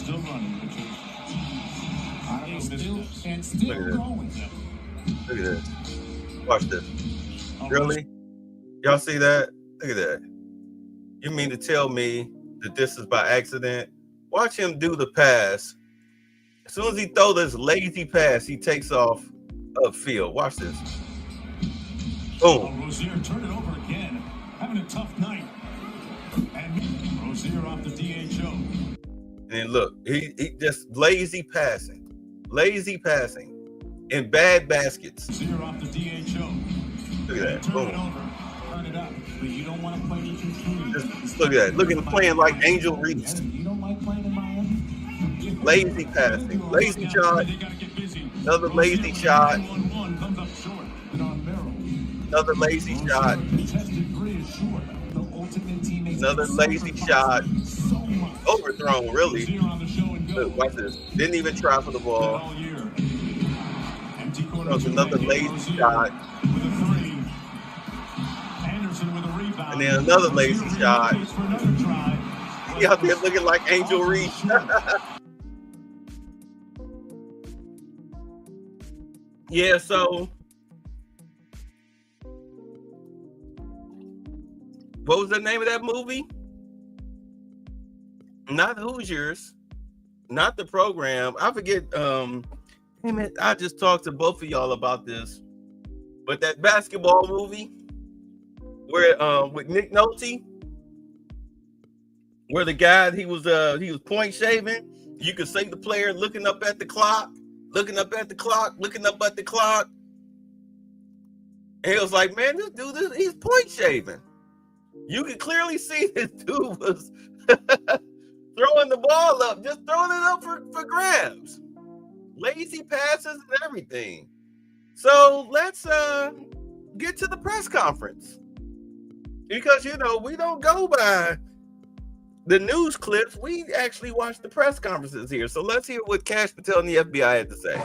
still running, Richard. And still going. Look at this. Watch this. Really? Y'all see that? Look at that. You mean to tell me that this is by accident? Watch him do the pass. As soon as he throws this lazy pass, he takes off upfield. Watch this. Boom. Rozier turned it over again. Having a tough night. And Rozier off the DHO. And look, he just lazy passing. Lazy passing. In bad baskets. Rozier off the DHO. Look at that. Turn Boom. it over. Turn it up. But you don't want to play with your shooting. Just look at that. Look at him playing like Angel Reese. You don't like playing in Miami? Lazy passing. Lazy shot. Another lazy shot. Another lazy shot. Another lazy shot. Overthrown, really. Look, watch this. Didn't even try for the ball. That was another lazy shot. And then another lazy shot. He out there looking like Angel Reese. Yeah, so what was the name of that movie? Not Hoosiers, not the program. I forget. Damn it, I just talked to both of y'all about this. But that basketball movie where with Nick Nolte, where the guy he was point shaving, you could see the player looking up at the clock. Looking up at the clock. And he was like, man, this dude, he's point shaving. You can clearly see this dude was throwing the ball up, just throwing it up for grabs. Lazy passes and everything. So let's get to the press conference. Because, we don't go by the news clips. We actually watch the press conferences here. So let's hear what Kash Patel and the FBI had to say.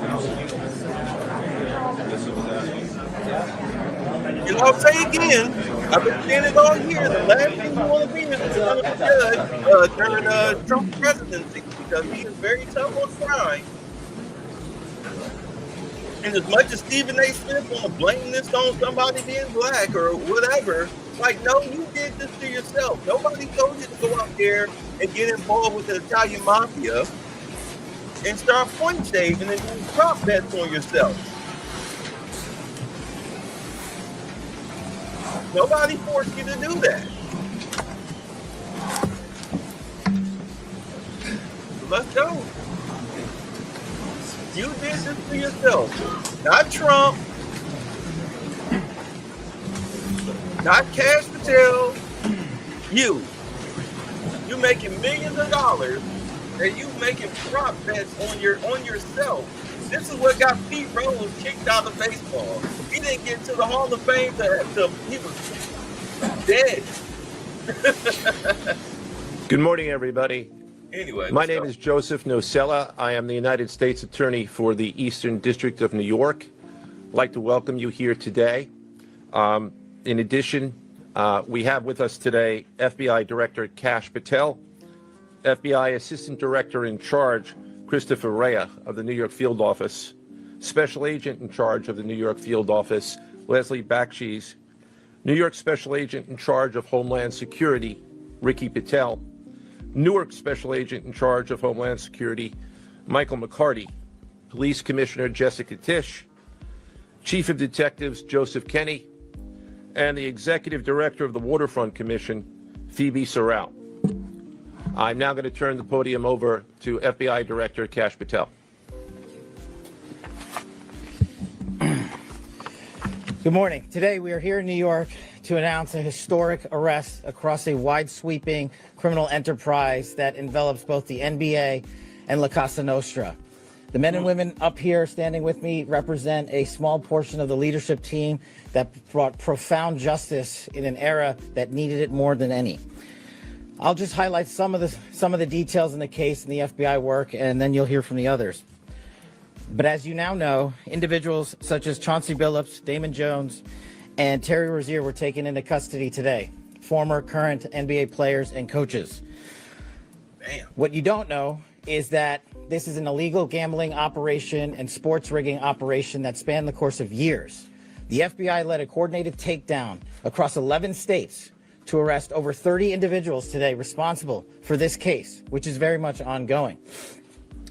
And I'll say again, I've been saying it all year. The last thing you want to be is another judge during Trump's presidency, because he is very tough on crime. And as much as Stephen A. Smith want to blame this on somebody being black or whatever, like, no, you did this to yourself. Nobody told you to go out there and get involved with the Italian mafia and start point shaving and do prop bets on yourself. Nobody forced you to do that. So let's go. You did this to yourself. Not Trump. Not Kash Patel. You making millions of dollars and you making prop bets on yourself. This is what got Pete Rose kicked out of baseball. He didn't get to the Hall of Fame till he was dead. Good morning, everybody. Anyway, my name is Joseph Nocella. I am the United States Attorney for the Eastern District of New York. I'd like to welcome you here today. In addition, we have with us today FBI Director Kash Patel, FBI Assistant Director in Charge Christopher Rea of the New York Field Office, Special Agent in Charge of the New York Field Office Leslie Bakshies, New York Special Agent in Charge of Homeland Security Ricky Patel, Newark Special Agent in Charge of Homeland Security Michael McCarty, Police Commissioner Jessica Tisch, Chief of Detectives Joseph Kenney, and the Executive Director of the Waterfront Commission, Phoebe Sorrell. I'm now going to turn the podium over to FBI Director Kash Patel. Good morning. Today we are here in New York to announce a historic arrest across a wide-sweeping criminal enterprise that envelops both the NBA and La Cosa Nostra. The men and women up here standing with me represent a small portion of the leadership team that brought profound justice in an era that needed it more than any. I'll just highlight some of the details in the case and the FBI work, and then you'll hear from the others. But as you now know, individuals such as Chauncey Billups, Damon Jones, and Terry Rozier were taken into custody today, former, current NBA players and coaches. Damn. What you don't know is that this is an illegal gambling operation and sports rigging operation that spanned the course of years. The FBI led a coordinated takedown across 11 states to arrest over 30 individuals today responsible for this case, which is very much ongoing.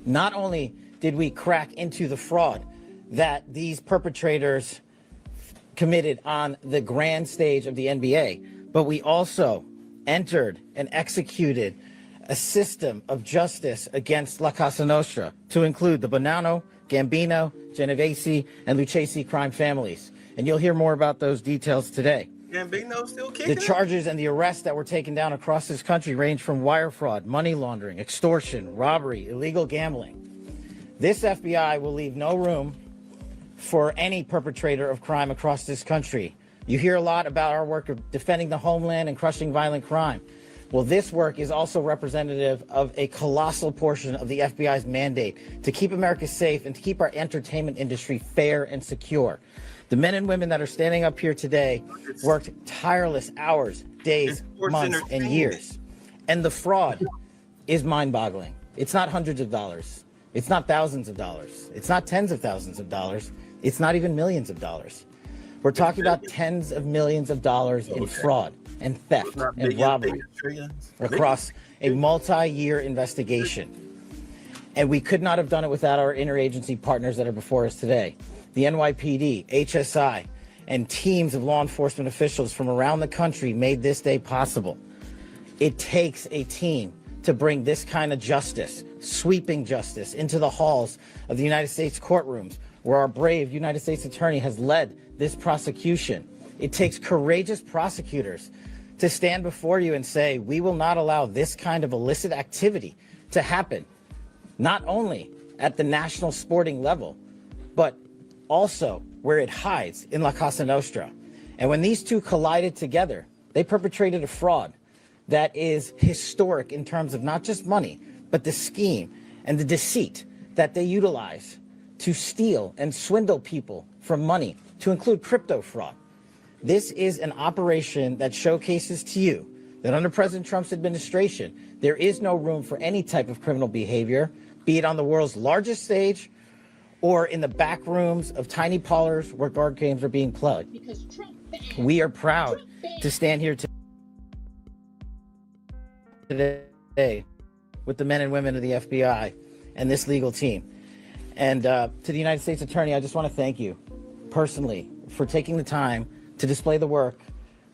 Not only did we crack into the fraud that these perpetrators committed on the grand stage of the NBA, but we also entered and executed a system of justice against La Casa Nostra to include the Bonanno, Gambino, Genovese, and Lucchese crime families. And you'll hear more about those details today. Gambino still kicking? The charges and the arrests that were taken down across this country range from wire fraud, money laundering, extortion, robbery, illegal gambling. This FBI will leave no room for any perpetrator of crime across this country. You hear a lot about our work of defending the homeland and crushing violent crime. Well, this work is also representative of a colossal portion of the FBI's mandate to keep America safe and to keep our entertainment industry fair and secure. The men and women that are standing up here today worked tireless hours, days, months, and years. And the fraud is mind-boggling. It's not hundreds of dollars. It's not thousands of dollars. It's not tens of thousands of dollars. It's not even millions of dollars. We're talking about tens of millions of dollars in fraud and theft and robbery across a multi-year investigation. And we could not have done it without our interagency partners that are before us today. The NYPD, HSI, and teams of law enforcement officials from around the country made this day possible. It takes a team to bring this kind of justice, sweeping justice, into the halls of the United States courtrooms, where our brave United States attorney has led this prosecution. It takes courageous prosecutors to stand before you and say, we will not allow this kind of illicit activity to happen, not only at the national sporting level, but also where it hides in La Casa Nostra. And when these two collided together, they perpetrated a fraud that is historic in terms of not just money, but the scheme and the deceit that they utilize to steal and swindle people from money, to include crypto fraud. This is an operation that showcases to you that under President Trump's administration, there is no room for any type of criminal behavior, be it on the world's largest stage or in the back rooms of tiny parlors where card games are being played. We are proud to stand here today with the men and women of the FBI and this legal team. And to the United States Attorney, I just want to thank you personally for taking the time to display the work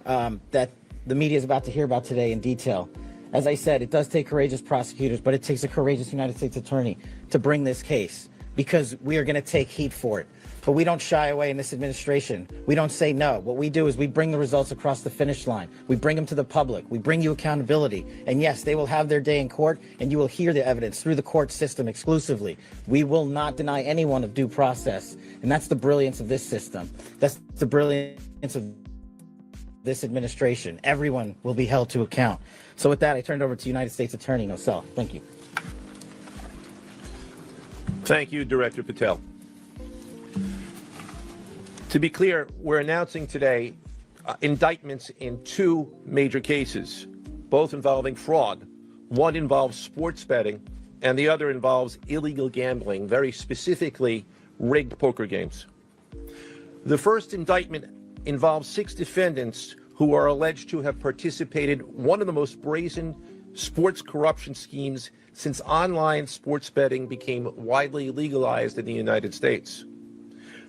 that the media is about to hear about today in detail. As I said, it does take courageous prosecutors, but it takes a courageous United States Attorney to bring this case, because we are going to take heat for it. But we don't shy away in this administration. We don't say no. What we do is we bring the results across the finish line. We bring them to the public. We bring you accountability. And yes, they will have their day in court, and you will hear the evidence through the court system exclusively. We will not deny anyone of due process. And that's the brilliance of this system. That's the brilliance of this administration. Everyone will be held to account. So with that, I turn it over to United States Attorney Nocella. Thank you. Thank you, Director Patel. To be clear, we're announcing today indictments in two major cases, both involving fraud. One involves sports betting, and the other involves illegal gambling, very specifically rigged poker games. The first indictment involves 6 defendants who are alleged to have participated in one of the most brazen sports corruption schemes since online sports betting became widely legalized in the United States.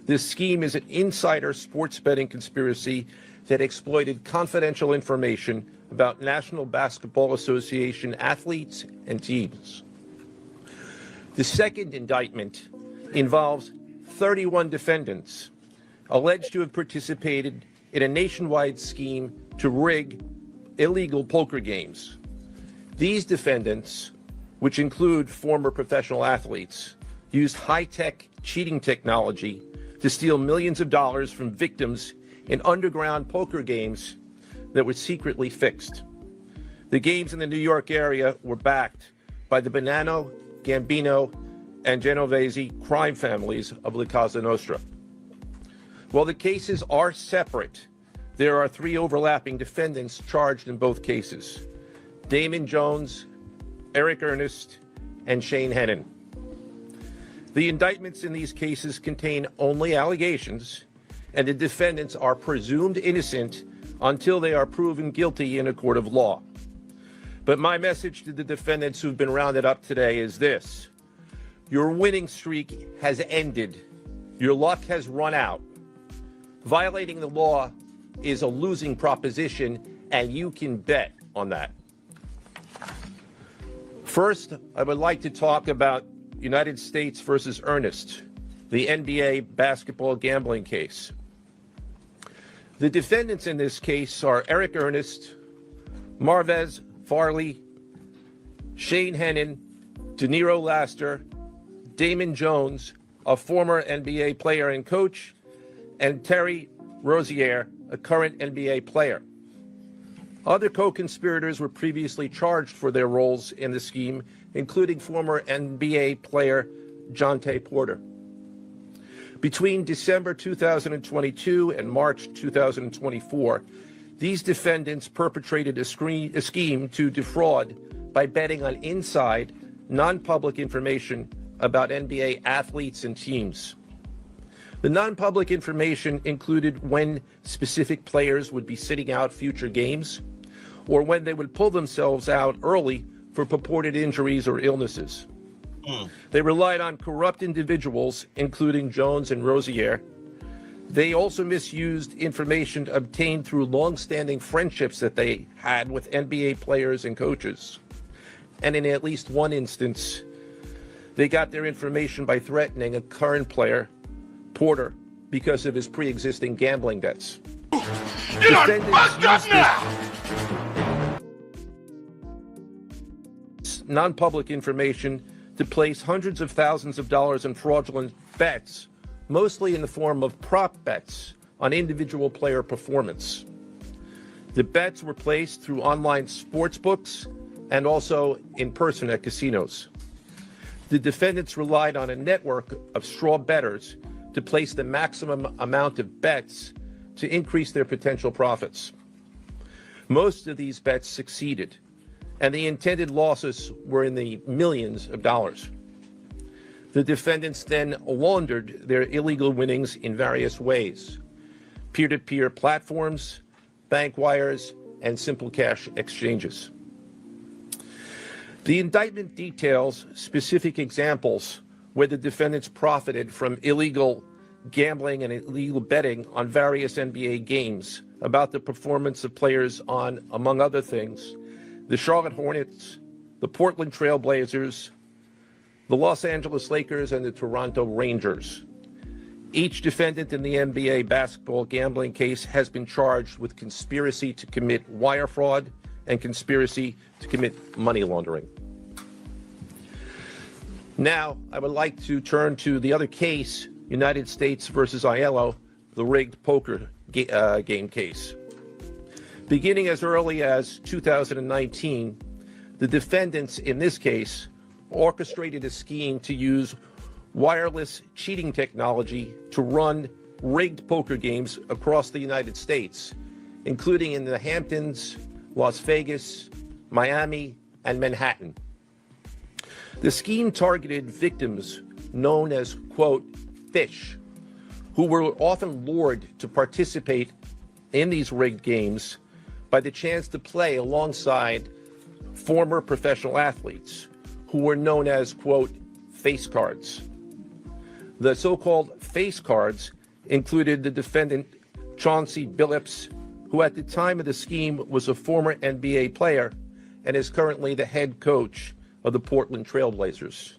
This scheme is an insider sports betting conspiracy that exploited confidential information about National Basketball Association athletes and teams. The second indictment involves 31 defendants alleged to have participated in a nationwide scheme to rig illegal poker games. These defendants, which include former professional athletes, used high-tech cheating technology to steal millions of dollars from victims in underground poker games that were secretly fixed. The games in the New York area were backed by the Bonanno, Gambino, and Genovese crime families of La Casa Nostra. While the cases are separate, there are 3 overlapping defendants charged in both cases: Damon Jones, Eric Ernest, and Shane Hennon. The indictments in these cases contain only allegations, and the defendants are presumed innocent until they are proven guilty in a court of law. But my message to the defendants who've been rounded up today is this: your winning streak has ended. Your luck has run out. Violating the law is a losing proposition, and you can bet on that. First, I would like to talk about United States versus Ernest, the NBA basketball gambling case. The defendants in this case are Eric Ernest, Marvez Farley, Shane Hennon, Deniro Laster, Damon Jones, a former NBA player and coach, and Terry Rozier, a current NBA player. Other co-conspirators were previously charged for their roles in the scheme, including former NBA player Jontay Porter. Between December 2022 and March 2024, these defendants perpetrated a scheme to defraud by betting on inside, non-public information about NBA athletes and teams. The non-public information included when specific players would be sitting out future games, or when they would pull themselves out early for purported injuries or illnesses. They relied on corrupt individuals, including Jones and Rozier. They also misused information obtained through long-standing friendships that they had with NBA players and coaches. And in at least one instance, they got their information by threatening a current player, Porter, because of his pre-existing gambling debts. Defendants used this non-public information to place hundreds of thousands of dollars in fraudulent bets, mostly in the form of prop bets on individual player performance. The bets were placed through online sports books and also in person at casinos. The defendants relied on a network of straw bettors to place the maximum amount of bets to increase their potential profits. Most of these bets succeeded, and the intended losses were in the millions of dollars. The defendants then laundered their illegal winnings in various ways: peer-to-peer platforms, bank wires, and simple cash exchanges. The indictment details specific examples where the defendants profited from illegal gambling and illegal betting on various NBA games about the performance of players on, among other things, the Charlotte Hornets, the Portland Trail Blazers, the Los Angeles Lakers, and the Toronto Rangers. Each defendant in the NBA basketball gambling case has been charged with conspiracy to commit wire fraud and conspiracy to commit money laundering. Now, I would like to turn to the other case, United States versus Aiello, the rigged poker game case. Beginning as early as 2019, the defendants in this case orchestrated a scheme to use wireless cheating technology to run rigged poker games across the United States, including in the Hamptons, Las Vegas, Miami, and Manhattan. The scheme targeted victims known as, quote, fish, who were often lured to participate in these rigged games by the chance to play alongside former professional athletes who were known as, quote, face cards. The so-called face cards included the defendant Chauncey Billups, who at the time of the scheme was a former NBA player and is currently the head coach of the Portland Trail Blazers,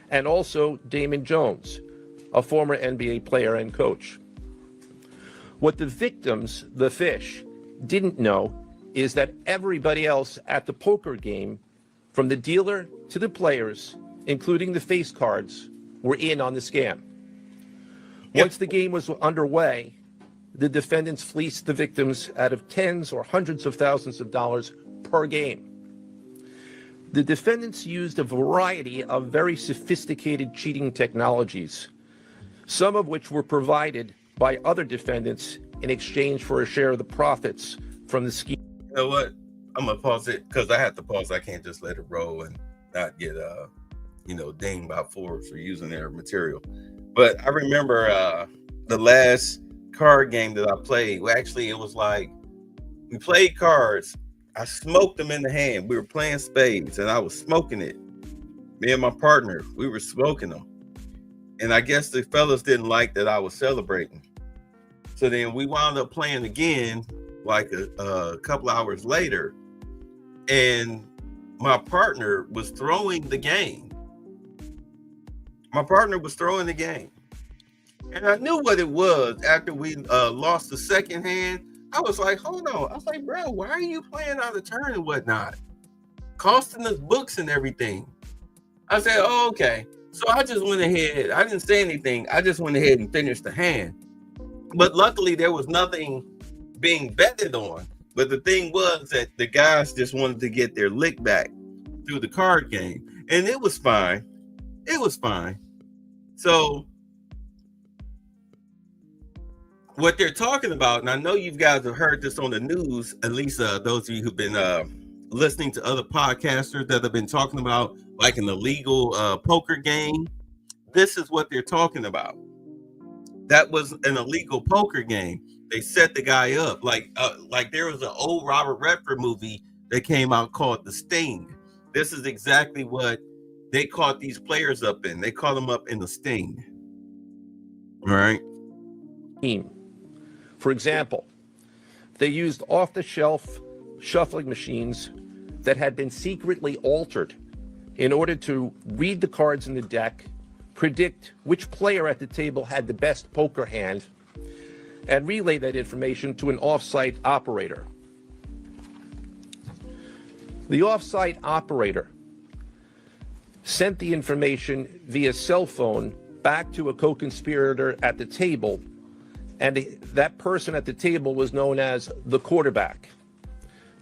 and also Damon Jones, a former NBA player and coach. What the victims, the fish, didn't know is that everybody else at the poker game, from the dealer to the players, including the face cards, were in on the scam. Once the game was underway, the defendants fleeced the victims out of tens or hundreds of thousands of dollars per game. The defendants used a variety of very sophisticated cheating technologies, some of which were provided by other defendants in exchange for a share of the profits from the scheme. You know what? I'm gonna pause it because I have to pause. I can't just let it roll and not get dinged by Forbes for using their material. But I remember the last card game that I played. Well, actually, it was like we played cards. I smoked them in the hand. We were playing spades, and I was smoking it. Me and my partner, we were smoking them. And I guess the fellas didn't like that I was celebrating. So then we wound up playing again, like a couple hours later, and my partner was throwing the game. And I knew what it was after we lost the second hand. I was like, hold on. I was like, bro, why are you playing out of turn and whatnot? Costing us books and everything. I said, oh, okay. So I just went ahead. I didn't say anything. I just went ahead and finished the hand. But luckily, there was nothing being betted on. But the thing was that the guys just wanted to get their lick back through the card game. And it was fine. So what they're talking about, and I know you guys have heard this on the news, at least those of you who've been listening to other podcasters that have been talking about like an illegal poker game. This is what they're talking about. That was an illegal poker game. They set the guy up like there was an old Robert Redford movie that came out called The Sting. This is exactly what they caught these players up in. They caught them up in The Sting. All right. For example, they used off-the-shelf shuffling machines that had been secretly altered in order to read the cards in the deck, predict which player at the table had the best poker hand, and relay that information to an off-site operator. The off-site operator sent the information via cell phone back to a co-conspirator at the table, and that person at the table was known as the quarterback.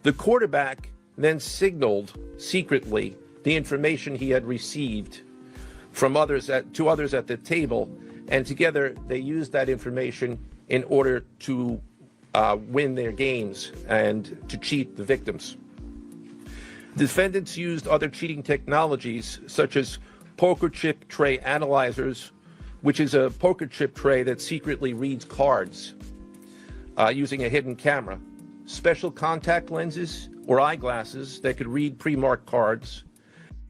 The quarterback then signaled secretly the information he had received from others to others at the table, and together they used that information in order to win their games and to cheat the victims. Defendants used other cheating technologies such as poker chip tray analyzers, which is a poker chip tray that secretly reads cards using a hidden camera, special contact lenses or eyeglasses that could read pre-marked cards.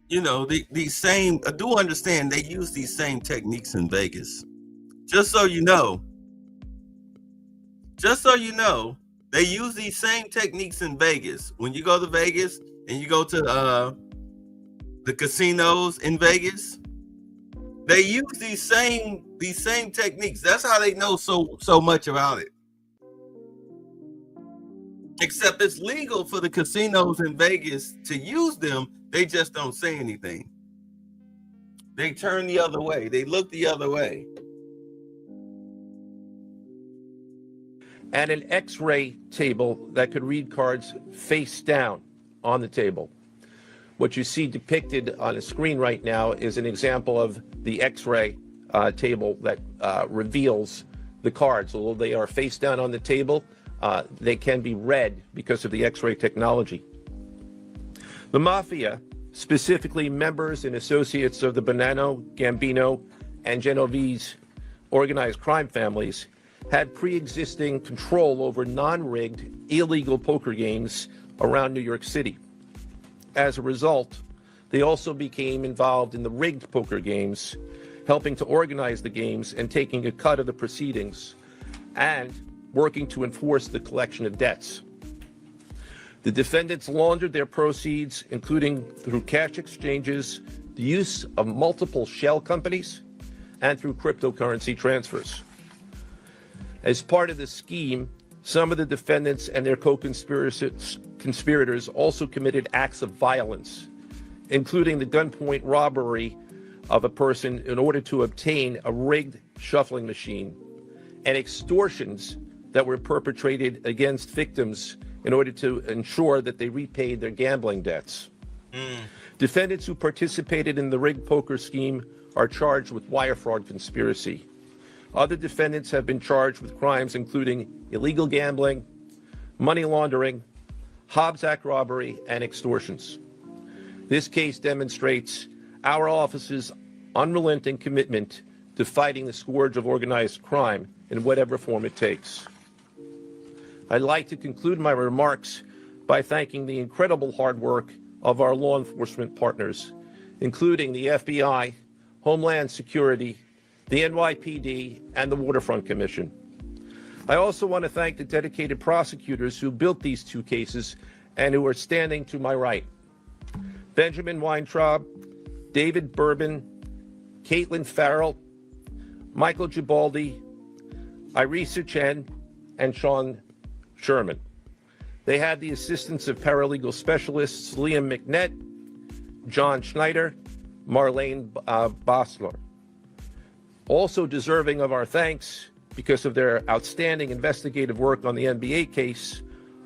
These same, I do understand they use these same techniques in Vegas. Just so you know, they use these same techniques in Vegas. When you go to Vegas and you go to the casinos in Vegas, they use these same techniques. That's how they know so much about it. Except it's legal for the casinos in Vegas to use them. They just don't say anything. They turn the other way. They look the other way. And an X-ray table that could read cards face down on the table. What you see depicted on the screen right now is an example of the X-ray table that reveals the cards. Although they are face down on the table, they can be read because of the X-ray technology. The mafia, specifically members and associates of the Bonanno, Gambino, and Genovese organized crime families, had pre-existing control over non-rigged, illegal poker games around New York City. As a result, they also became involved in the rigged poker games, helping to organize the games and taking a cut of the proceedings, and working to enforce the collection of debts. The defendants laundered their proceeds, including through cash exchanges, the use of multiple shell companies, and through cryptocurrency transfers. As part of the scheme, some of the defendants and their co-conspirators also committed acts of violence, including the gunpoint robbery of a person in order to obtain a rigged shuffling machine, and extortions that were perpetrated against victims in order to ensure that they repaid their gambling debts. Defendants who participated in the rigged poker scheme are charged with wire fraud conspiracy. Other defendants have been charged with crimes including illegal gambling, money laundering, Hobbs Act robbery, and extortions. This case demonstrates our office's unrelenting commitment to fighting the scourge of organized crime in whatever form it takes. I'd like to conclude my remarks by thanking the incredible hard work of our law enforcement partners, including the FBI, Homeland Security, the NYPD, and the Waterfront Commission. I also want to thank the dedicated prosecutors who built these two cases and who are standing to my right. Benjamin Weintraub, David Bourbon, Caitlin Farrell, Michael Gibaldi, Irisa Chen, and Sean Sherman. They had the assistance of paralegal specialists Liam McNett, John Schneider, Marlene Bosler. Also deserving of our thanks because of their outstanding investigative work on the NBA case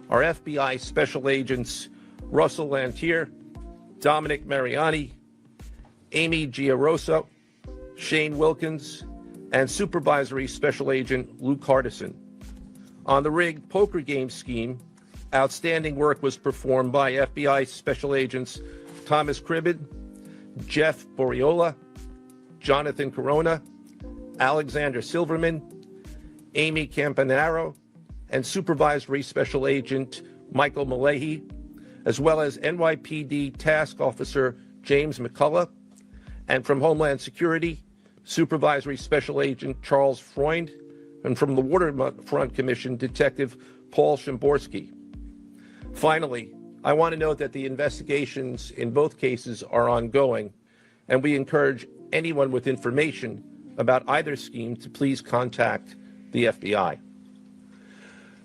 are FBI Special Agents Russell Lantier, Dominic Mariani, Amy Giarosa, Shane Wilkins, and Supervisory Special Agent Luke Hardison. On the rigged poker game scheme, outstanding work was performed by FBI Special Agents Thomas Cribbin, Jeff Boriola, Jonathan Corona, Alexander Silverman, Amy Campanaro, and Supervisory Special Agent Michael Malahy, as well as NYPD Task Officer James McCullough, and from Homeland Security, Supervisory Special Agent Charles Freund, and from the Waterfront Commission, Detective Paul Shimborski. Finally, I want to note that the investigations in both cases are ongoing, and we encourage anyone with information about either scheme to please contact the FBI.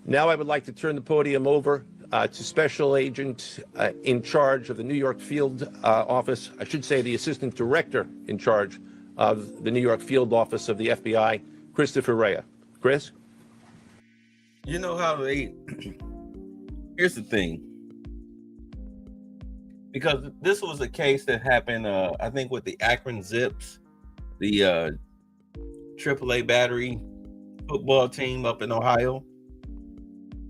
Now I would like to turn the podium over to Special Agent in charge of the New York Field Office, I should say the Assistant Director in charge of the New York Field Office of the FBI, Christopher Rea. Chris? You know how they, here's the thing. Because this was a case that happened, I think, with the Akron Zips, the AAA Battery football team up in Ohio,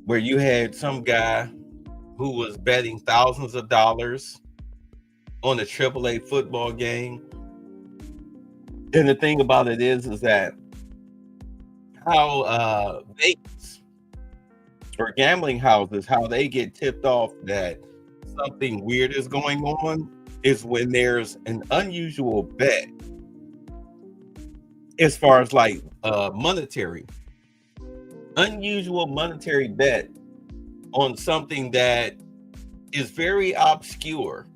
where you had some guy who was betting thousands of dollars on a AAA football game. And the thing about it is that how Vegas or gambling houses, how they get tipped off that something weird is going on is when there's an unusual bet as far as like unusual monetary bet on something that is very obscure.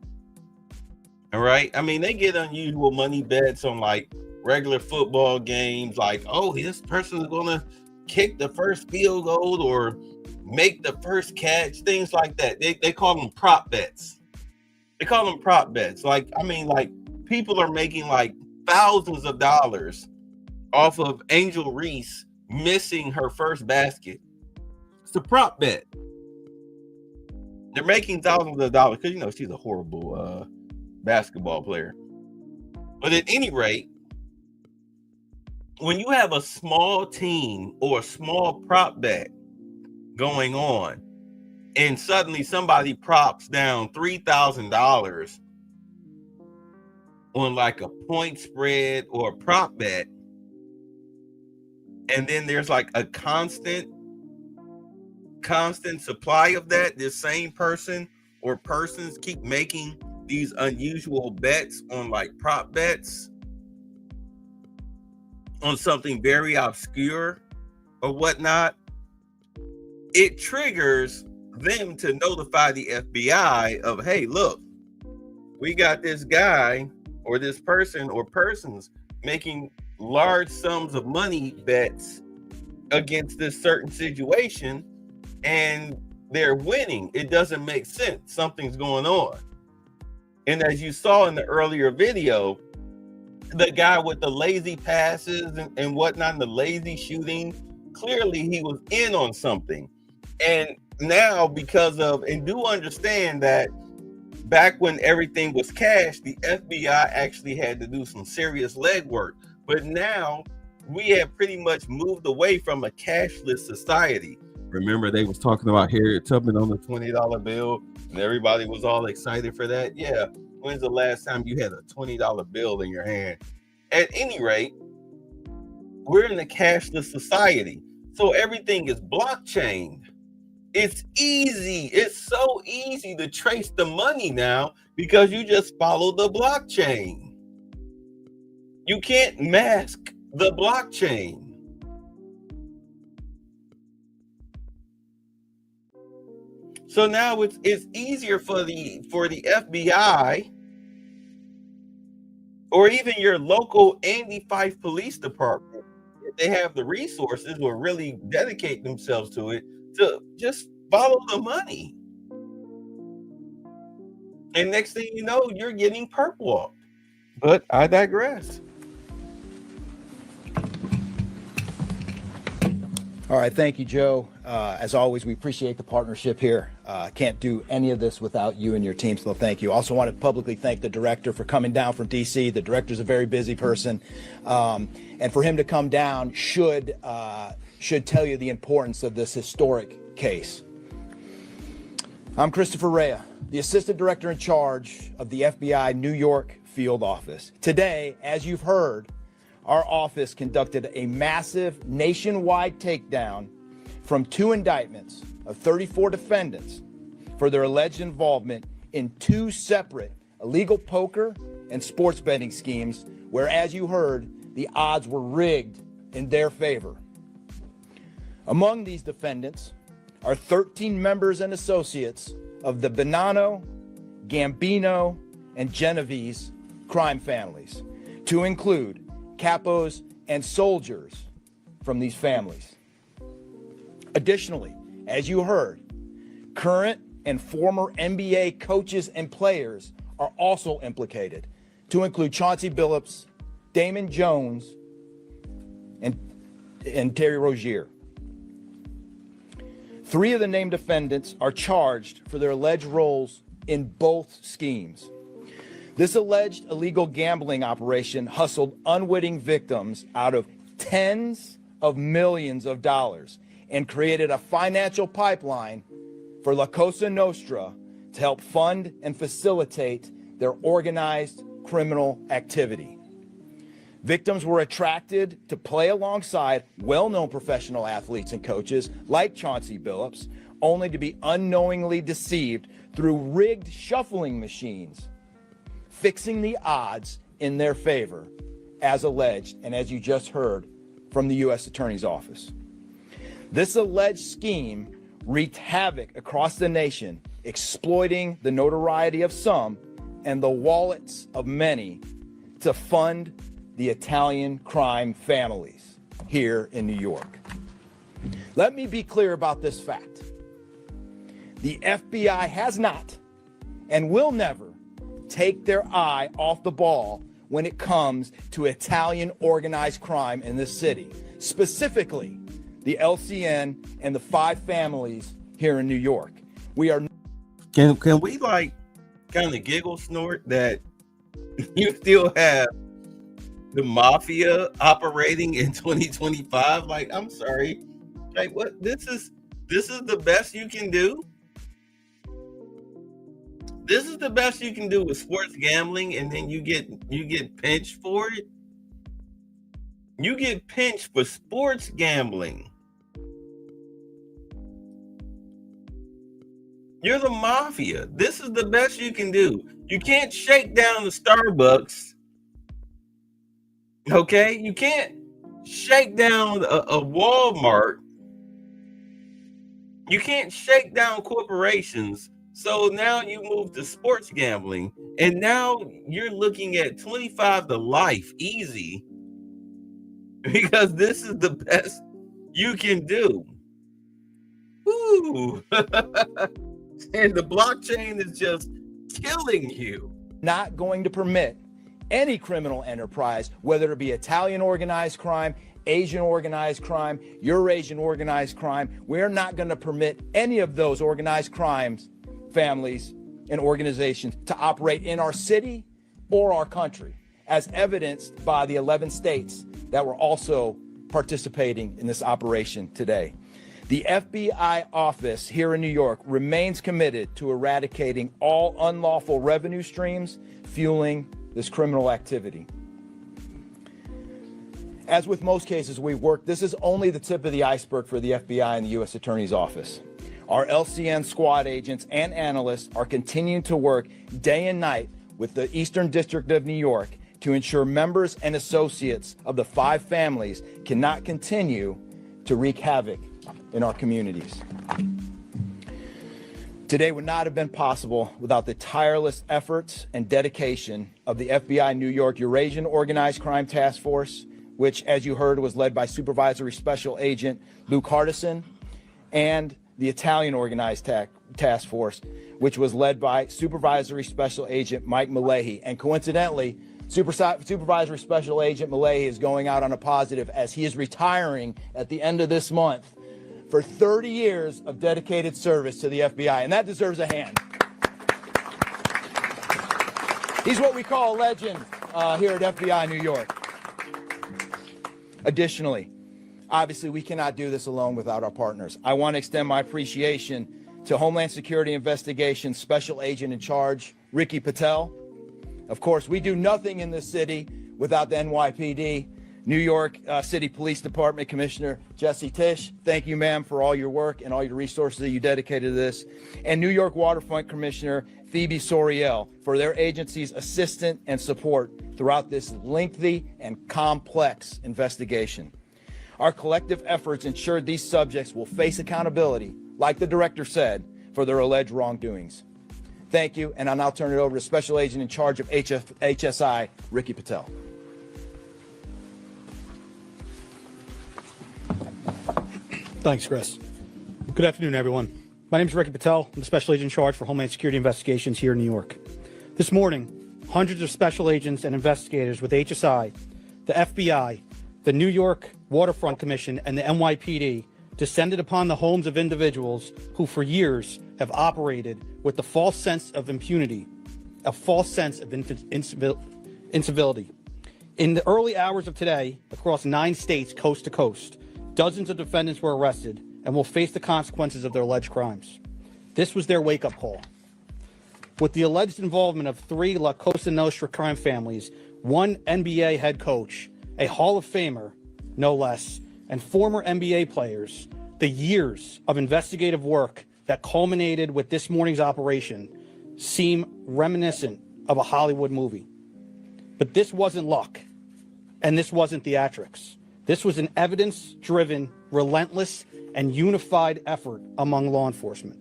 All right. I mean, they get unusual money bets on like regular football games, like, oh, this person is going to kick the first field goal or make the first catch, things like that. They call them prop bets. They call them prop bets. Like, I mean, like people are making like thousands of dollars off of Angel Reese missing her first basket. It's a prop bet. They're making thousands of dollars because, you know, she's a horrible basketball player. But at any rate, when you have a small team or a small prop bet going on, and suddenly somebody props down $3,000 on like a point spread or a prop bet, and then there's like a constant supply of that, this same person or persons keep making these unusual bets on like prop bets on something very obscure or whatnot, it triggers them to notify the FBI of, hey, look, we got this guy or this person or persons making large sums of money bets against this certain situation, and they're winning. It doesn't make sense. Something's going on. And as you saw in the earlier video, the guy with the lazy passes and whatnot, and the lazy shooting, clearly he was in on something. And now, because of, and do understand that back when everything was cash, the FBI actually had to do some serious legwork. But now we have pretty much moved away from a cashless society. Remember, they was talking about Harriet Tubman on the $20 bill, and everybody was all excited for that. Yeah. When's the last time you had a $20 bill in your hand? At any rate, we're in a cashless society, so everything is blockchain. It's easy. It's so easy to trace the money now because you just follow the blockchain. You can't mask the blockchain. So now it's easier for the FBI or even your local Andy Fife Police Department, if they have the resources or really dedicate themselves to it, to just follow the money. And next thing you know, you're getting perp walked. But I digress. All right, thank you, Joe. As always, we appreciate the partnership here. Can't do any of this without you and your team, so thank you. Also want to publicly thank the director for coming down from D.C. The director's a very busy person, and for him to come down should tell you the importance of this historic case. I'm Christopher Rea, the Assistant Director in charge of the FBI New York Field Office. Today, as you've heard, our office conducted a massive nationwide takedown from 2 indictments of 34 defendants for their alleged involvement in 2 separate illegal poker and sports betting schemes where, as you heard, the odds were rigged in their favor. Among these defendants are 13 members and associates of the Bonanno, Gambino, and Genovese crime families, to include capos and soldiers from these families. Additionally, as you heard, current and former NBA coaches and players are also implicated, to include Chauncey Billups, Damon Jones, and Terry Rozier. 3 of the named defendants are charged for their alleged roles in both schemes. This alleged illegal gambling operation hustled unwitting victims out of tens of millions of dollars and created a financial pipeline for La Cosa Nostra to help fund and facilitate their organized criminal activity. Victims were attracted to play alongside well-known professional athletes and coaches like Chauncey Billups, only to be unknowingly deceived through rigged shuffling machines, fixing the odds in their favor, as alleged, and as you just heard from the U.S. Attorney's Office. This alleged scheme wreaked havoc across the nation, exploiting the notoriety of some and the wallets of many to fund the Italian crime families here in New York. Let me be clear about this fact. The FBI has not and will never take their eye off the ball when it comes to Italian organized crime in this city, specifically the LCN and the 5 families here in New York. We are. Can we like kind of giggle snort that you still have the mafia operating in 2025? Like, I'm sorry, like what? This is the best you can do. This is the best you can do with sports gambling, and then you get pinched for it. You get pinched for sports gambling. You're the mafia. This is the best you can do. You can't shake down the Starbucks. Okay? You can't shake down a Walmart. You can't shake down corporations. So now you move to sports gambling, and now you're looking at 25 to life easy because this is the best you can do. Ooh. And the blockchain is just killing you. Not going to permit any criminal enterprise, whether it be Italian organized crime, Asian organized crime, Eurasian organized crime. We're not going to permit any of those organized crimes, families, and organizations to operate in our city or our country, as evidenced by the 11 states that were also participating in this operation today. The FBI office here in New York remains committed to eradicating all unlawful revenue streams fueling this criminal activity. As with most cases we've worked, this is only the tip of the iceberg for the FBI and the U.S. Attorney's Office. Our LCN squad agents and analysts are continuing to work day and night with the Eastern District of New York to ensure members and associates of the 5 families cannot continue to wreak havoc in our communities. Today would not have been possible without the tireless efforts and dedication of the FBI New York Eurasian Organized Crime Task Force, which, as you heard, was led by Supervisory Special Agent Luke Hardison, and the Italian Organized Task Force, which was led by Supervisory Special Agent Mike Malahi. And coincidentally, Supervisory Special Agent Malahi is going out on a positive as he is retiring at the end of this month for 30 years of dedicated service to the FBI, and that deserves a hand. He's what we call a legend here at FBI New York. Additionally, obviously, we cannot do this alone without our partners. I want to extend my appreciation to Homeland Security Investigations Special Agent in Charge, Ricky Patel. Of course, we do nothing in this city without the NYPD. New York City Police Department Commissioner Jesse Tisch, thank you, ma'am, for all your work and all your resources that you dedicated to this. And New York Waterfront Commissioner Phoebe Soriel for their agency's assistance and support throughout this lengthy and complex investigation. Our collective efforts ensured these subjects will face accountability, like the director said, for their alleged wrongdoings. Thank you, and I'll now turn it over to Special Agent in Charge of HSI, Ricky Patel. Thanks, Chris. Good afternoon, everyone. My name is Ricky Patel. I'm the Special Agent in Charge for Homeland Security Investigations here in New York. This morning, hundreds of special agents and investigators with HSI, the FBI, the New York Waterfront Commission, and the NYPD descended upon the homes of individuals who for years have operated with the false sense of impunity, a false sense of incivility. In the early hours of today, across 9 states, coast to coast, dozens of defendants were arrested and will face the consequences of their alleged crimes. This was their wake-up call. With the alleged involvement of 3 La Cosa Nostra crime families, 1 NBA head coach, a Hall of Famer, no less, and former NBA players, the years of investigative work that culminated with this morning's operation seem reminiscent of a Hollywood movie. But this wasn't luck, and this wasn't theatrics. This was an evidence-driven, relentless, and unified effort among law enforcement.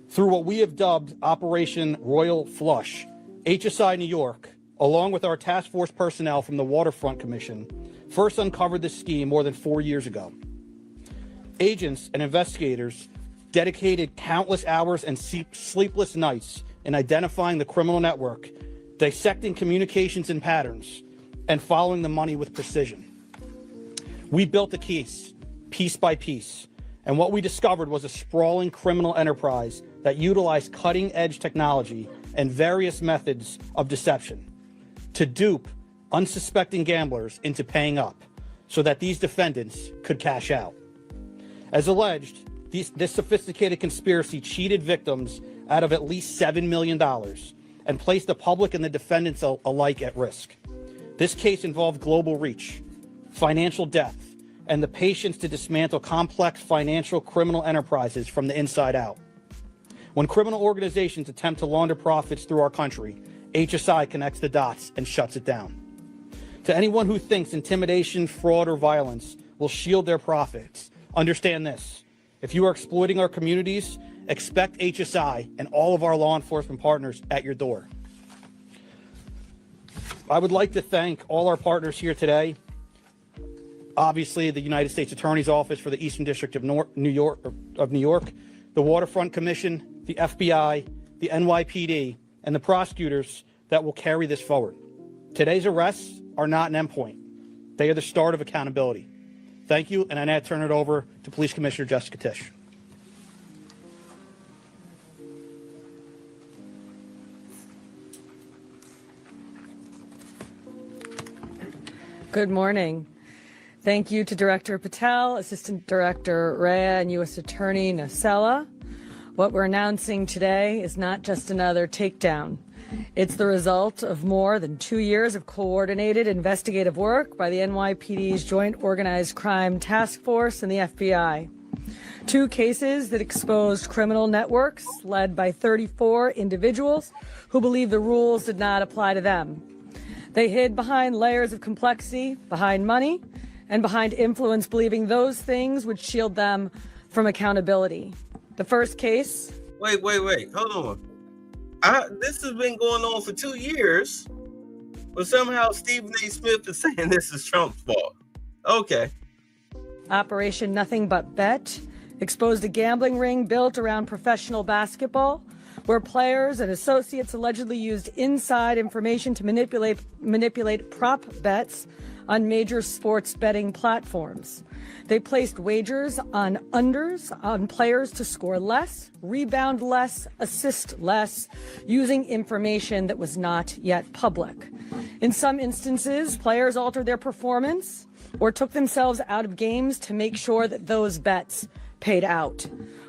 Through what we have dubbed Operation Royal Flush, HSI New York, along with our task force personnel from the Waterfront Commission, first uncovered this scheme more than 4 years ago. Agents and investigators dedicated countless hours and sleepless nights in identifying the criminal network, dissecting communications and patterns, and following the money with precision. We built the case, piece by piece, and what we discovered was a sprawling criminal enterprise that utilized cutting-edge technology and various methods of deception to dupe unsuspecting gamblers into paying up so that these defendants could cash out. As alleged, this sophisticated conspiracy cheated victims out of at least $7 million and placed the public and the defendants alike at risk. This case involved global reach, financial depth, and the patience to dismantle complex financial criminal enterprises from the inside out. When criminal organizations attempt to launder profits through our country, HSI connects the dots and shuts it down. To anyone who thinks intimidation, fraud, or violence will shield their profits, understand this. If you are exploiting our communities, expect HSI and all of our law enforcement partners at your door. I would like to thank all our partners here today. Obviously, the United States Attorney's Office for the Eastern District of New York, the Waterfront Commission, the FBI, the NYPD, and the prosecutors that will carry this forward. Today's arrests are not an endpoint. They are the start of accountability. Thank you, and I now turn it over to Police Commissioner Jessica Tisch. Good morning. Thank you to Director Patel, Assistant Director Rhea, and U.S. Attorney Nocella. What we're announcing today is not just another takedown. It's the result of more than 2 years of coordinated investigative work by the NYPD's Joint Organized Crime Task Force and the FBI. 2 cases that exposed criminal networks led by 34 individuals who believed the rules did not apply to them. They hid behind layers of complexity, behind money, and behind influence, believing those things would shield them from accountability. The first case. Wait. Hold on. This has been going on for 2 years, but somehow Stephen A. Smith is saying this is Trump's fault. Okay. Operation Nothing But Bet exposed a gambling ring built around professional basketball, where players and associates allegedly used inside information to manipulate prop bets on major sports betting platforms. They placed wagers on unders on players to score less, rebound less, assist less, using information that was not yet public. In some instances, players altered their performance or took themselves out of games to make sure that those bets paid out.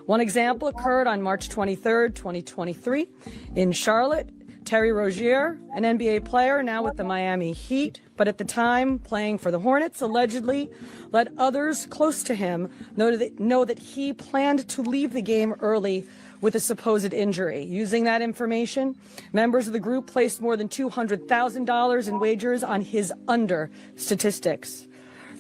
One example occurred on March 23rd, 2023 in Charlotte. Terry Rozier, an NBA player now with the Miami Heat, but at the time playing for the Hornets, allegedly let others close to him know that he planned to leave the game early with a supposed injury. Using that information, members of the group placed more than $200,000 in wagers on his under statistics.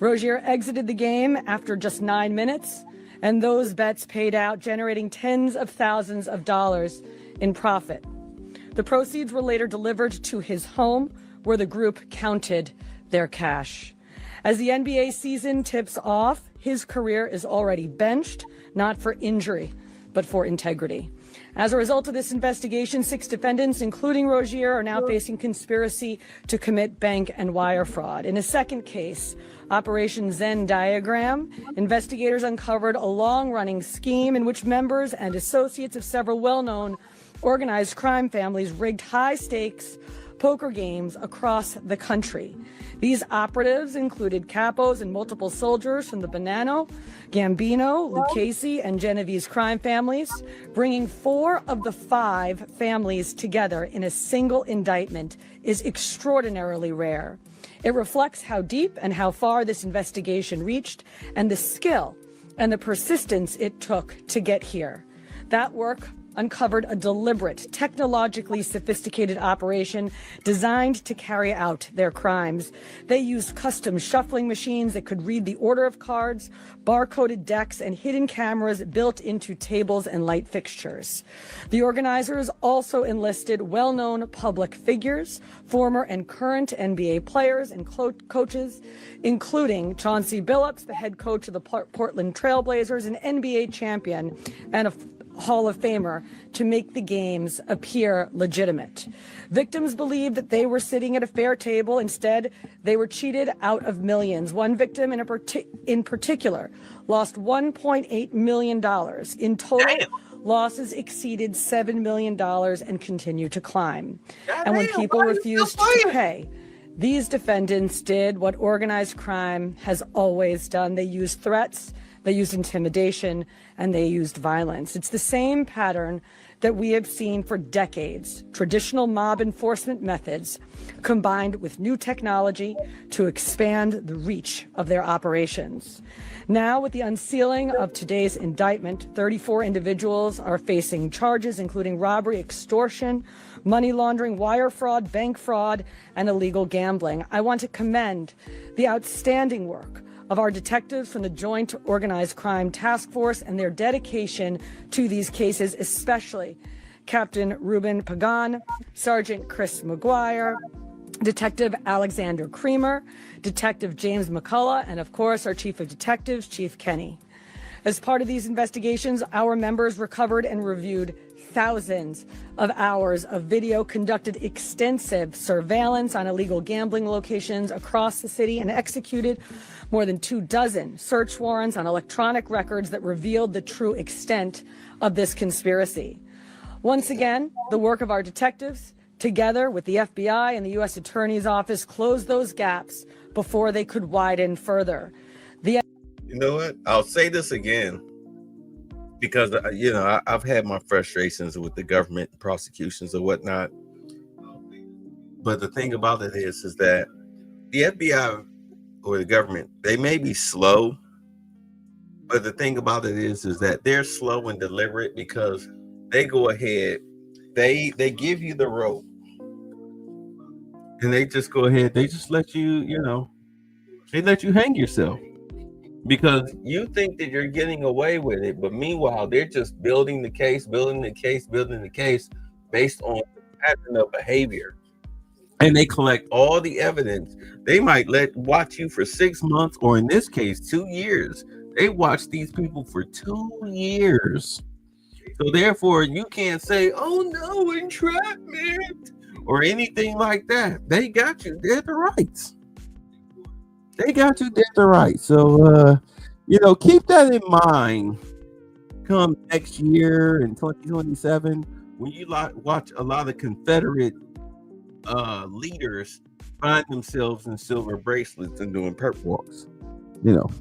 Rozier exited the game after just 9 minutes, and those bets paid out, generating tens of thousands of dollars in profit. The proceeds were later delivered to his home, where the group counted their cash. As the NBA season tips off, his career is already benched, not for injury, but for integrity. As a result of this investigation, 6 defendants, including Rozier, are now facing conspiracy to commit bank and wire fraud. In a second case, Operation Zen Diagram, investigators uncovered a long-running scheme in which members and associates of several well-known organized crime families rigged high-stakes poker games across the country. These operatives included capos and multiple soldiers from the Bonanno, Gambino, Lucchese, and Genovese crime families, bringing 4 of the 5 families together in a single indictment is extraordinarily rare. It reflects how deep and how far this investigation reached and the skill and the persistence it took to get here. That work uncovered a deliberate, technologically sophisticated operation designed to carry out their crimes. They used custom shuffling machines that could read the order of cards, barcoded decks, and hidden cameras built into tables and light fixtures. The organizers also enlisted well-known public figures, former and current NBA players and coaches, including Chauncey Billups, the head coach of the Portland Trailblazers, an NBA champion, and a Hall of Famer, to make the games appear legitimate. Victims believed that they were sitting at a fair table. Instead, they were cheated out of millions. One victim in particular lost $1.8 million. In total, losses exceeded $7 million and continue to climb. And when people refused to pay, these defendants did what organized crime has always done. They used threats, they used intimidation, and they used violence. It's the same pattern that we have seen for decades. Traditional mob enforcement methods combined with new technology to expand the reach of their operations. Now, with the unsealing of today's indictment, 34 individuals are facing charges, including robbery, extortion, money laundering, wire fraud, bank fraud, and illegal gambling. I want to commend the outstanding work of our detectives from the Joint Organized Crime Task Force and their dedication to these cases, especially Captain Ruben Pagan, Sergeant Chris McGuire, Detective Alexander Creamer, Detective James McCullough, and of course, our Chief of Detectives, Chief Kenny. As part of these investigations, our members recovered and reviewed thousands of hours of video, conducted extensive surveillance on illegal gambling locations across the city, and executed more than 24 search warrants on electronic records that revealed the true extent of this conspiracy. Once again, the work of our detectives, together with the FBI and the U.S. Attorney's Office, closed those gaps before they could widen further. The You know what? I'll say this again because I've had my frustrations with the government prosecutions or whatnot. But the thing about it is that the FBI or the government, they may be slow, but the thing about it is that they're slow and deliberate because they go ahead, they give you the rope, and they just go ahead, they just let you, they let you hang yourself because you think that you're getting away with it, but meanwhile, they're just building the case based on the pattern of behavior. And they collect all the evidence. They might watch you for 6 months, or in this case, 2 years. They watch these people for 2 years. So therefore, you can't say, "Oh no, entrapment," or anything like that. They got you dead to rights. So, keep that in mind. Come next year in 2027, when you watch a lot of Confederate leaders find themselves in silver bracelets and doing perp walks,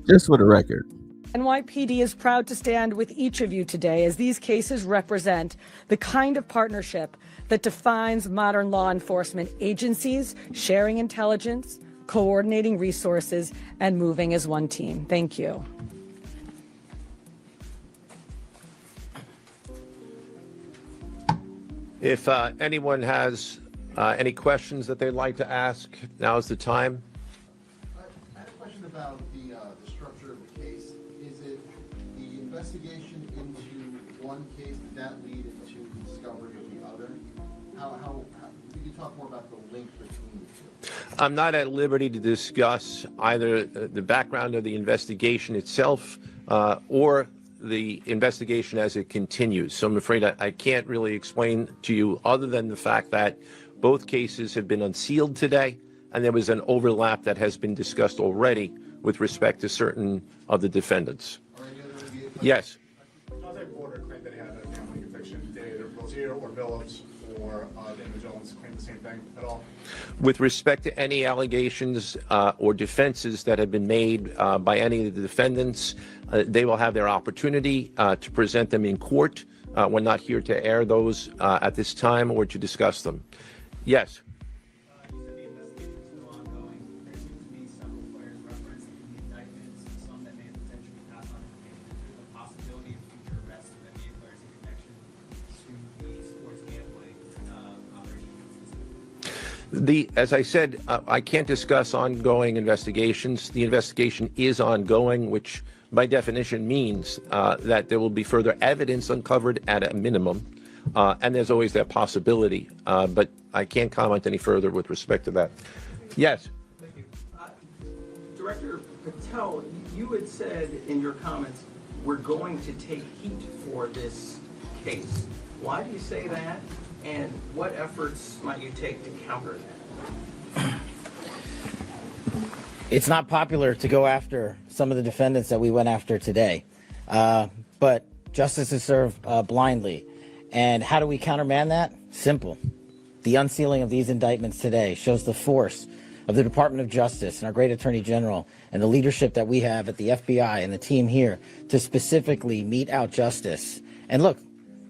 just for the record. NYPD is proud to stand with each of you today as these cases represent the kind of partnership that defines modern law enforcement agencies, sharing intelligence, coordinating resources, and moving as one team. Thank you. If anyone has any questions that they'd like to ask, now is the time. I had a question about the structure of the case. Is it the investigation into one case, did that lead into the discovery of the other? How could you talk more about the link between the two? I'm not at liberty to discuss either the background of the investigation itself or the investigation as it continues. So I'm afraid I can't really explain to you other than the fact that both cases have been unsealed today, and there was an overlap that has been discussed already with respect to certain of the defendants. Yes. Not that Border claimed that he had a gambling conviction. Did either Rozier or Billups or Daniel Jones claim the same thing at all? With respect to any allegations or defenses that have been made by any of the defendants, they will have their opportunity to present them in court. We're not here to air those at this time or to discuss them. Yes. You said the investigation is still ongoing. There seems to be several players referenced in the indictments, some that may potentially pass on information. Is there the possibility of future arrests of NBA players in connection to the sports gambling operation? As I said, I can't discuss ongoing investigations. The investigation is ongoing, which by definition means that there will be further evidence uncovered at a minimum. And there's always that possibility, but I can't comment any further with respect to that. Yes. Thank you. Director Patel, you had said in your comments, we're going to take heat for this case. Why do you say that? And what efforts might you take to counter that? It's not popular to go after some of the defendants that we went after today, but justice is served blindly. And how do we countermand that? Simple. The unsealing of these indictments today shows the force of the Department of Justice and our great Attorney General and the leadership that we have at the FBI and the team here to specifically mete out justice. And look,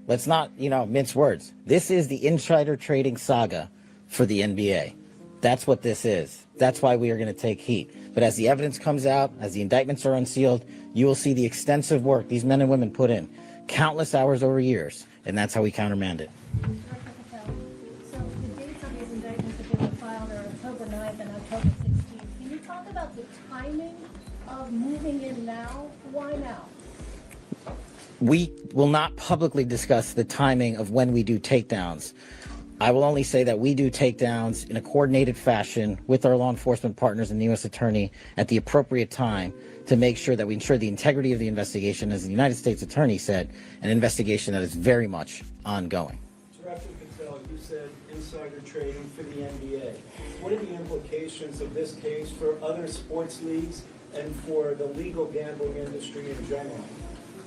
let's not, mince words. This is the insider trading saga for the NBA. That's what this is. That's why we are going to take heat. But as the evidence comes out, as the indictments are unsealed, you will see the extensive work these men and women put in, countless hours over years, and that's how we countermand it. So the dates on these indictments that were filed are October 9th and October 16th. Can you talk about the timing of moving in now? Why now? We will not publicly discuss the timing of when we do takedowns. I will only say that we do takedowns in a coordinated fashion with our law enforcement partners and the U.S. Attorney at the appropriate time to make sure that we ensure the integrity of the investigation, as the United States Attorney said, an investigation that is very much ongoing. Director Patel, you said insider trading for the NBA. What are the implications of this case for other sports leagues and for the legal gambling industry in general?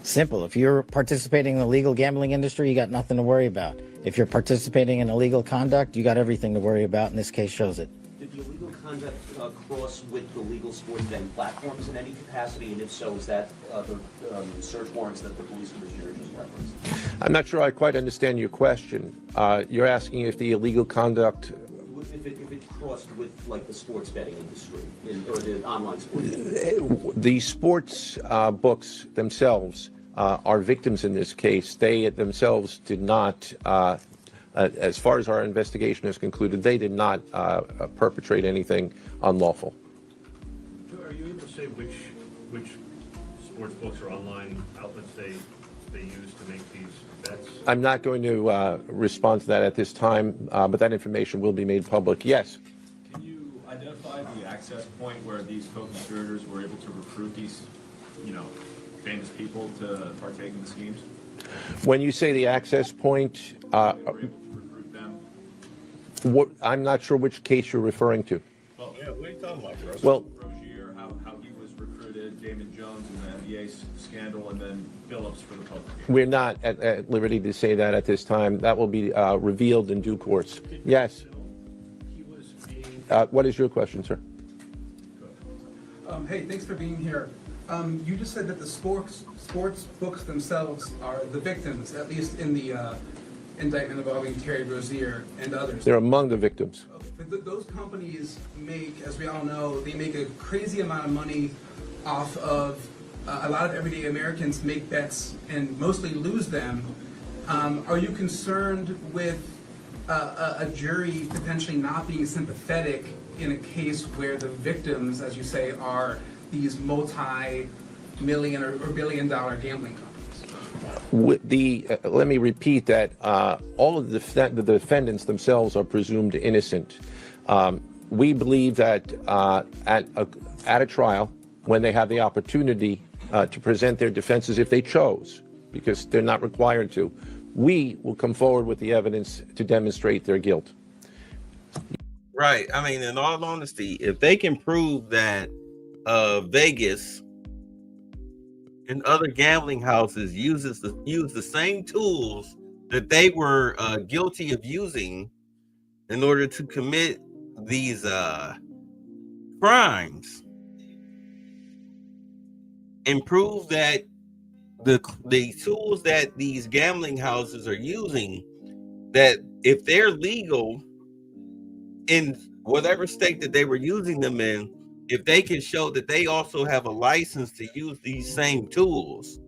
Simple. If you're participating in the legal gambling industry, you got nothing to worry about. If you're participating in illegal conduct, you got everything to worry about, and this case shows it. Did the illegal conduct cross with the legal sports betting platforms in any capacity? And if so, is that the search warrants that the police commissioner just referenced? I'm not sure I quite understand your question. You're asking if the illegal conduct. If it crossed with like the sports betting industry or the online sports. The sports books themselves are victims in this case. They themselves did not, as far as our investigation has concluded, they did not perpetrate anything unlawful. Are you able to say which sports books or online outlets they use to make these bets? I'm not going to respond to that at this time, but that information will be made public. Yes. Can you identify the access point where these co-conspirators were able to recruit these, famous people to partake in the schemes? When you say the access point, Recruit them? I'm not sure which case you're referring to. Well, yeah, what are you talking about, Russ? Well, Rozier, how he was recruited, Damon Jones in the NBA scandal, and then Billups for the poker game. we're not at liberty to say that at this time. That will be revealed in due course. Yes. What is your question, sir? Hey, thanks for being here. You just said that the sports books themselves are the victims, at least in the indictment involving Terry Rozier and others. They're among the victims. But those companies make, as we all know, they make a crazy amount of money off of a lot of everyday Americans make bets and mostly lose them. Are you concerned with a jury potentially not being sympathetic in a case where the victims, as you say, are these multi-million or billion-dollar gambling companies? Let me repeat that all of the defendants themselves are presumed innocent. We believe that at a trial, when they have the opportunity to present their defenses, if they chose, because they're not required to, we will come forward with the evidence to demonstrate their guilt. Right. I mean, in all honesty, if they can prove that Vegas and other gambling houses use the same tools that they were guilty of using in order to commit these crimes, and prove that the tools that these gambling houses are using, that if they're legal in whatever state that they were using them in, if they can show that they also have a license to use these same tools,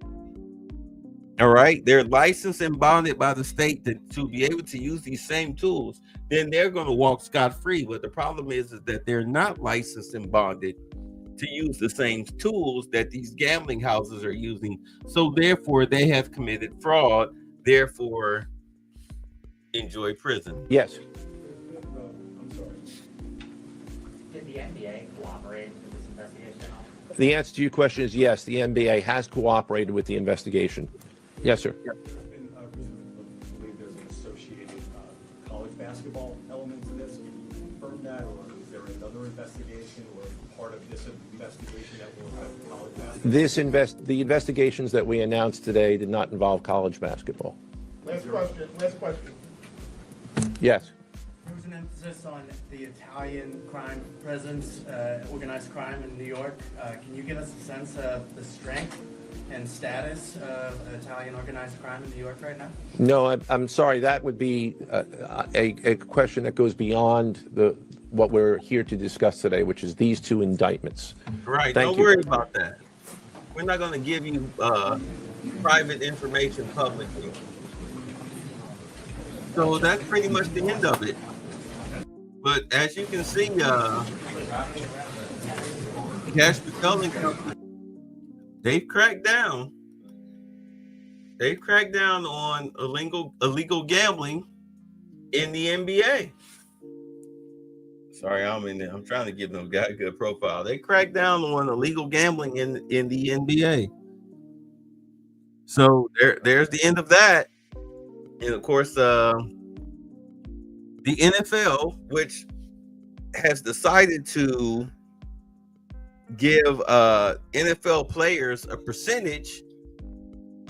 all right, they're licensed and bonded by the state to be able to use these same tools, then they're going to walk scot-free. But the problem is that they're not licensed and bonded to use the same tools that these gambling houses are using. So therefore, they have committed fraud, therefore enjoy prison. Yes. Did the NBA cooperate with this investigation? The answer to your question is yes, the NBA has cooperated with the investigation. Yes, sir. I believe there's an associated college basketball element to this. Can you confirm that, or is there another investigation or part of this investigation that will affect college basketball? The investigations that we announced today did not involve college basketball. Last question. Yes. There was an emphasis on the Italian crime presence, organized crime in New York. Can you give us a sense of the strength and status of Italian organized crime in New York right now? No, I'm sorry. That would be a question that goes beyond what we're here to discuss today, which is these two indictments. Right. Thank Don't you. worry about that. We're not going to give you private information publicly. So that's pretty much the end of it. But as you can see, Cash Patel and Company, they've cracked down. They've cracked down on illegal gambling in the NBA. Sorry, I'm trying to give them a good profile. They cracked down on illegal gambling in the NBA. So there's the end of that. And of course, the NFL, which has decided to give NFL players a percentage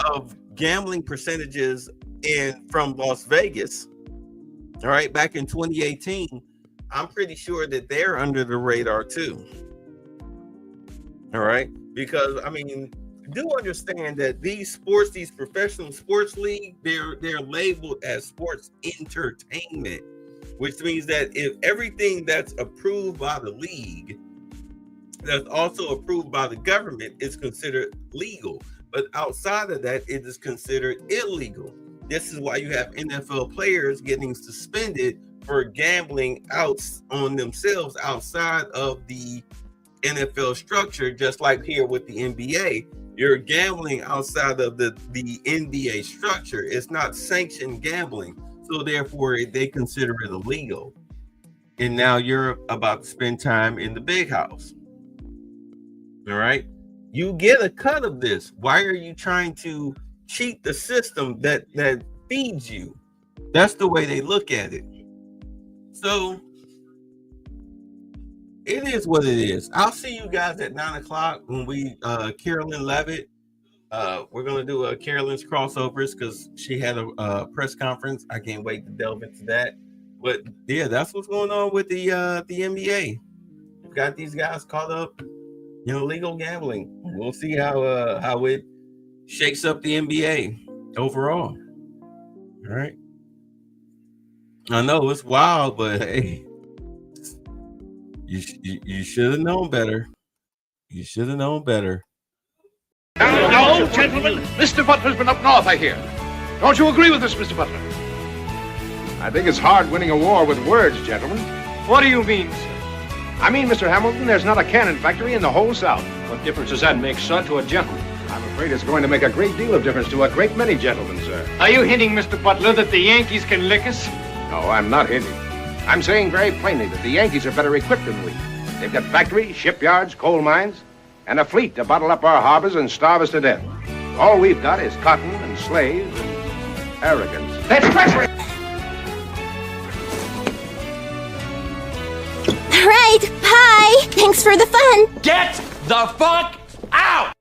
of gambling percentages from Las Vegas. All right, back in 2018, I'm pretty sure that they're under the radar too. All right, because I mean, do understand that these professional sports league, they're labeled as sports entertainment, which means that if everything that's approved by the league, that's also approved by the government, is considered legal. But outside of that, it is considered illegal. This is why you have NFL players getting suspended for gambling out on themselves outside of the NFL structure, just like here with the NBA. You're gambling outside of the NBA structure. It's not sanctioned gambling. So therefore, they consider it illegal. And now you're about to spend time in the big house. All right. You get a cut of this. Why are you trying to cheat the system that feeds you? That's the way they look at it. So it is what it is. I'll see you guys at 9 o'clock when we Carolyn Levitt. We're gonna do Carolyn's crossovers because she had a press conference. I can't wait to delve into that. But yeah, that's what's going on with the NBA. We've got these guys caught up in illegal gambling. We'll see how it shakes up the NBA overall. All right. I know it's wild, but hey, you should have known better. You should have known better. Now, gentlemen, Mr. Butler's been up north, I hear. Don't you agree with us, Mr. Butler? I think it's hard winning a war with words, gentlemen. What do you mean, sir? I mean, Mr. Hamilton, there's not a cannon factory in the whole South. What difference does that make, sir, to a gentleman? I'm afraid it's going to make a great deal of difference to a great many gentlemen, sir. Are you hinting, Mr. Butler, that the Yankees can lick us? No, I'm not hinting. I'm saying very plainly that the Yankees are better equipped than we. They've got factories, shipyards, coal mines, and a fleet to bottle up our harbors and starve us to death. All we've got is cotton and slaves and arrogance. That's treachery! All right, bye. Thanks for the fun. Get the fuck out!